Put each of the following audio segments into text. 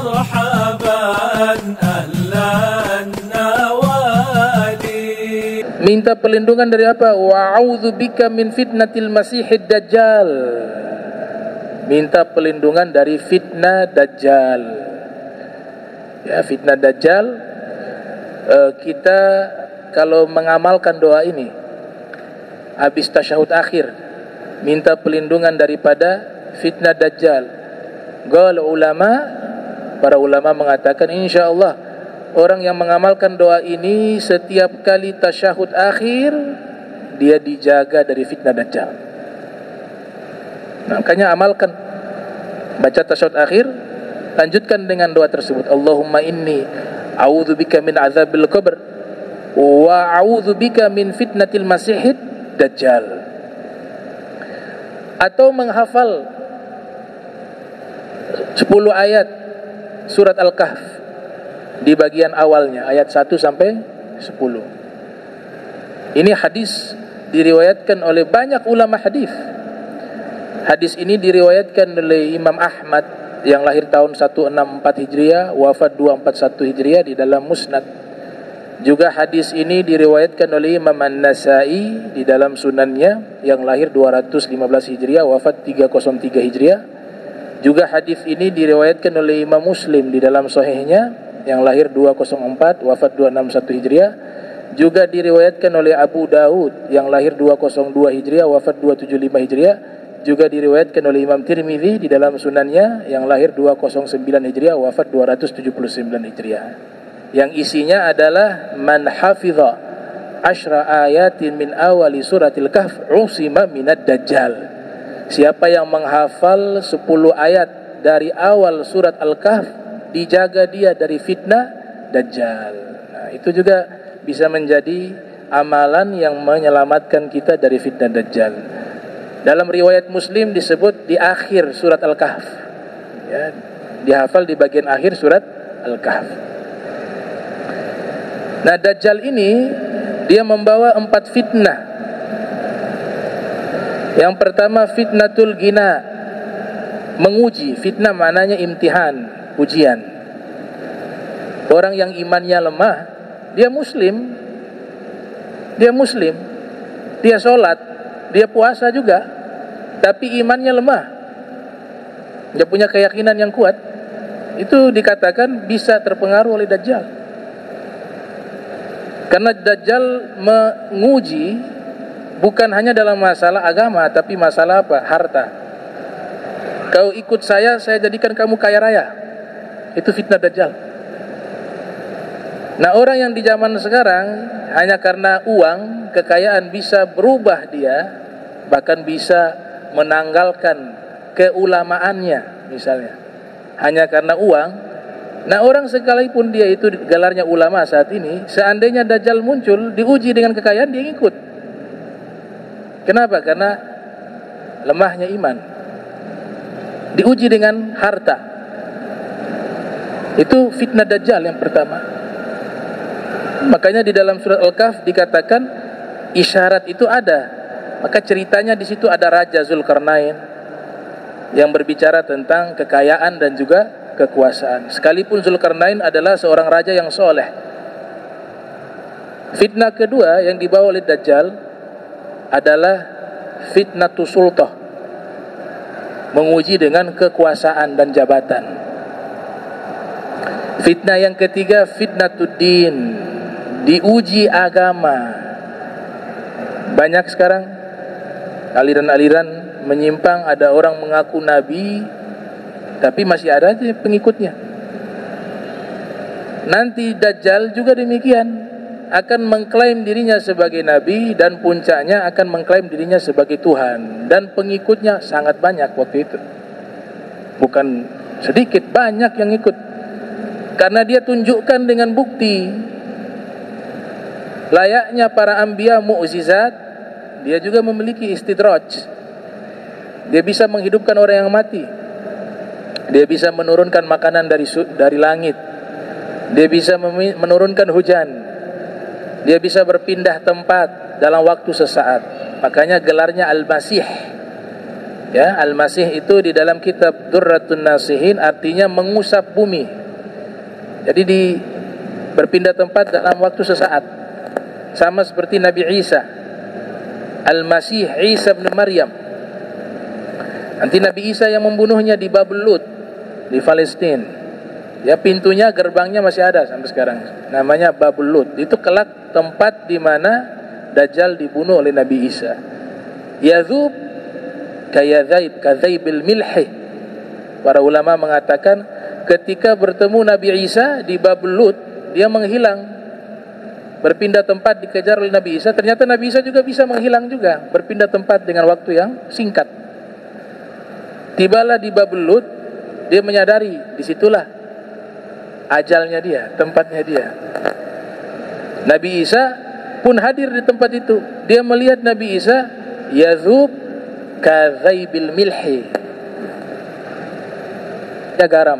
مرحبا أهلا النوادي. Minta perlindungan dari apa? Wa'audzubika min fitnatil masihid dajjal. Minta perlindungan dari fitnah dajjal. Ya, fitnah dajjal, kita kalau mengamalkan doa ini habis tasyahud akhir, minta perlindungan daripada fitnah dajjal. Para ulama mengatakan insyaallah orang yang mengamalkan doa ini setiap kali tasyahud akhir dia dijaga dari fitnah dajjal. Makanya amalkan, baca tasyahud akhir, lanjutkan dengan doa tersebut. Allahumma inni a'udzubika min azabil qabr wa a'udzubika min fitnatil masihid dajjal. Atau menghafal 10 ayat surat Al-Kahf di bagian awalnya, ayat 1 sampai 10. Ini hadis diriwayatkan oleh banyak ulama hadis. Hadis ini diriwayatkan oleh Imam Ahmad yang lahir tahun 164 Hijriah, wafat 241 Hijriah di dalam Musnad. Juga hadis ini diriwayatkan oleh Imam An-Nasa'i di dalam sunannya yang lahir 215 Hijriah, wafat 303 Hijriah. Juga hadis ini diriwayatkan oleh Imam Muslim di dalam sahihnya yang lahir 204, wafat 261 Hijriah. Juga diriwayatkan oleh Abu Daud yang lahir 202 Hijriah, wafat 275 Hijriah. Juga diriwayatkan oleh Imam Tirmidzi di dalam sunannya yang lahir 209 Hijriah, wafat 279 Hijriah. Yang isinya adalah man hafidha 10 ayatin min awali suratil kahf usima minad dajjal. Siapa yang menghafal 10 ayat dari awal surat Al-Kahf, dijaga dia dari fitnah dajjal. Nah, itu juga bisa menjadi amalan yang menyelamatkan kita dari fitnah dajjal. Dalam riwayat Muslim disebut di akhir surat Al-Kahf, ya, dihafal di bagian akhir surat Al-Kahf. Nah, dajjal ini dia membawa 4 fitnah. Yang pertama fitnatul ghina, menguji. Fitnah maknanya imtihan, ujian. Orang yang imannya lemah, dia muslim, dia sholat, dia puasa juga, tapi imannya lemah, dia punya keyakinan yang kuat, itu dikatakan bisa terpengaruh oleh dajjal. Karena dajjal menguji bukan hanya dalam masalah agama, tapi masalah apa? Harta. Kau ikut saya jadikan kamu kaya raya. Itu fitnah dajjal. Nah, orang yang di zaman sekarang hanya karena uang, kekayaan bisa berubah dia, bahkan bisa menanggalkan keulamaannya misalnya, hanya karena uang. Nah, orang sekalipun dia itu gelarnya ulama saat ini, seandainya dajjal muncul, diuji dengan kekayaan, dia ikut. Kenapa? Karena lemahnya iman. Diuji dengan harta. Itu fitnah dajjal yang pertama. Makanya di dalam surat Al-Kahf dikatakan isyarat itu ada. Maka ceritanya di situ ada Raja Zulkarnain yang berbicara tentang kekayaan dan juga kekuasaan. Sekalipun Zulkarnain adalah seorang raja yang soleh. Fitnah kedua yang dibawa oleh dajjal adalah fitnatus sultah, menguji dengan kekuasaan dan jabatan. Fitnah yang ketiga fitnatud din, diuji agama. Banyak sekarang aliran-aliran menyimpang, ada orang mengaku nabi tapi masih ada aja pengikutnya. Nanti dajjal juga demikian, akan mengklaim dirinya sebagai nabi dan puncaknya akan mengklaim dirinya sebagai Tuhan, dan pengikutnya sangat banyak waktu itu. Bukan sedikit, banyak yang ikut. Karena dia tunjukkan dengan bukti. Layaknya para anbiya mukjizat, dia juga memiliki istidraj. Dia bisa menghidupkan orang yang mati. Dia bisa menurunkan makanan dari langit. Dia bisa menurunkan hujan. Dia bisa berpindah tempat dalam waktu sesaat. Makanya gelarnya Al-Masih. Ya, Al-Masih itu di dalam kitab Durratun Nasihin artinya mengusap bumi. Jadi berpindah tempat dalam waktu sesaat. Sama seperti Nabi Isa. Al-Masih Isa bin Maryam. Nanti Nabi Isa yang membunuhnya di Babul Lut di Palestina. Ya, pintunya, gerbangnya masih ada sampai sekarang. Namanya Babul Lut. Itu kelak tempat di mana Dajjal dibunuh oleh Nabi Isa. Yadzub kadzaibil milhi. Para ulama mengatakan ketika bertemu Nabi Isa di Babul Lut, dia menghilang, berpindah tempat, dikejar oleh Nabi Isa. Ternyata Nabi Isa juga bisa menghilang juga, berpindah tempat dengan waktu yang singkat. Tibalah di Babul Lut, dia menyadari disitulah ajalnya dia, tempatnya dia. Nabi Isa pun hadir di tempat itu. Dia melihat Nabi Isa yadzub kadzaibil milhi. Dia garam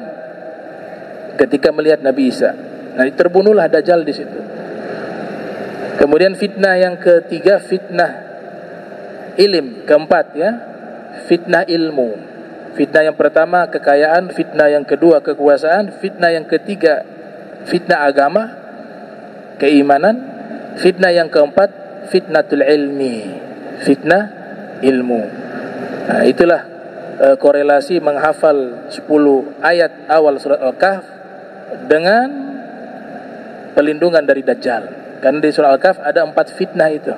ketika melihat Nabi Isa. Nah, terbunuhlah Dajjal di situ. Kemudian fitnah yang ketiga, fitnah ilm. Keempat ya, fitnah ilmu. Fitnah yang pertama kekayaan, fitnah yang kedua kekuasaan, fitnah yang ketiga fitnah agama, keimanan, fitnah yang keempat fitnatul ilmi, fitnah ilmu. Nah, itulah korelasi menghafal 10 ayat awal surat Al-Kahf dengan pelindungan dari Dajjal. Karena di surah Al-Kahf ada 4 fitnah itu.